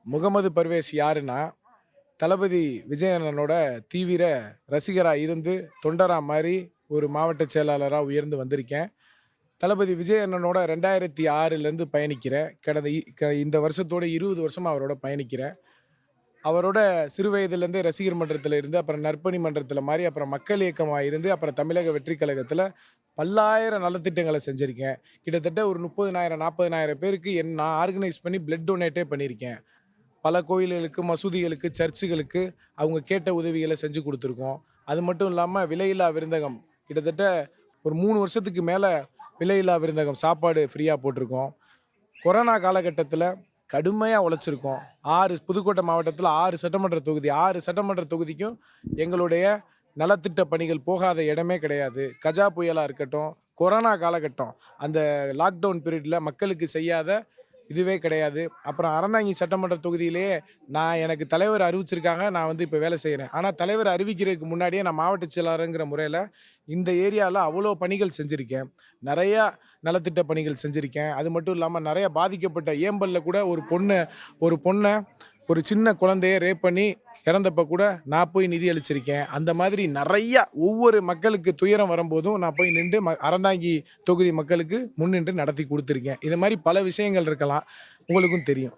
முகமது பர்வேஸ் யாருன்னா, தளபதி விஜய் அண்ணனோட தீவிர ரசிகரா இருந்து, தொண்டரா மாறி ஒரு மாவட்ட செயலாளரா உயர்ந்து வந்திருக்கேன். தளபதி விஜய் அண்ணனோட 2006லேருந்து பயணிக்கிறேன். கடந்த இந்த வருஷத்தோட 20 வருஷமா அவரோட பயணிக்கிறேன். அவரோட சிறு வயதிலேருந்தே ரசிகர் மன்றத்தில இருந்து, அப்புறம் நற்பணி மன்றத்தில மாறி, அப்புறம் மக்கள் இயக்கமா இருந்து, அப்புறம் தமிழக வெற்றிக் கழகத்தில பல்லாயிரம் நலத்திட்டங்கள செஞ்சிருக்கேன். கிட்டத்தட்ட ஒரு 30,000 40,000 பேருக்கு நான் ஆர்கனைஸ் பண்ணி பிளட் டொனேட்டே பண்ணியிருக்கேன். பல கோயில்களுக்கு, மசூதிகளுக்கு, சர்ச்சுகளுக்கு அவங்க கேட்ட உதவிகள செஞ்சு குடுத்துருக்கோம். அது மட்டும் இல்லாம விலையில்லா விருந்தகம் கிட்டத்தட்ட ஒரு 3 வருஷத்துக்கு மேல விலையில்லா விருந்தகம் சாப்பாடு ஃப்ரீயா போட்டிருக்கோம். கொரோனா காலகட்டத்தில கடுமையா உழைச்சிருக்கோம். புதுக்கோட்டை மாவட்டத்தில 6 சட்டமன்ற தொகுதி. 6 சட்டமன்ற தொகுதிக்கும் எங்களுடைய நலத்திட்ட பணிகள் போகாத இடமே கிடையாது. கஜா புயலா இருக்கட்டும், கொரோனா காலகட்டம் அந்த லாக்டவுன் பீரியட்ல மக்களுக்கு செய்யாத இதுவே கிடையாது. அப்புறம் அறந்தாங்கி சட்டமன்ற தொகுதியிலேயே எனக்கு தலைவர் அறிவிச்சிருக்காங்க. நான் வந்து இப்ப வேலை செய்றேன். ஆனா தலைவர் அறிவிக்கிறதுக்கு முன்னாடியே நான் மாவட்ட செயலாளர்ங்கிற முறையில இந்த ஏரியால அவ்வளோ பணிகள் செஞ்சிருக்கேன். நெறையா நலத்திட்ட பணிகள் செஞ்சிருக்கேன். அது மட்டும் இல்லாம நெறைய பாதிக்கப்பட்ட ஏம்பல்ல கூட ஒரு பொண்ண ஒரு சின்ன குழந்தைய ரேப் பண்ணி இறந்தப்ப கூட நான் போய் நிதி அளிச்சிருக்கேன். அந்த மாதிரி நெறையா ஒவ்வொரு மக்களுக்கு துயரம் வரும்போதும் நான் போய் நின்று அறந்தாங்கி தொகுதி மக்களுக்கு முன்னின்று நடத்தி குடுத்துருக்கேன். இது மாரி பல விஷயங்கள் இருக்கலாம். உங்களுக்கும் தெரியும்.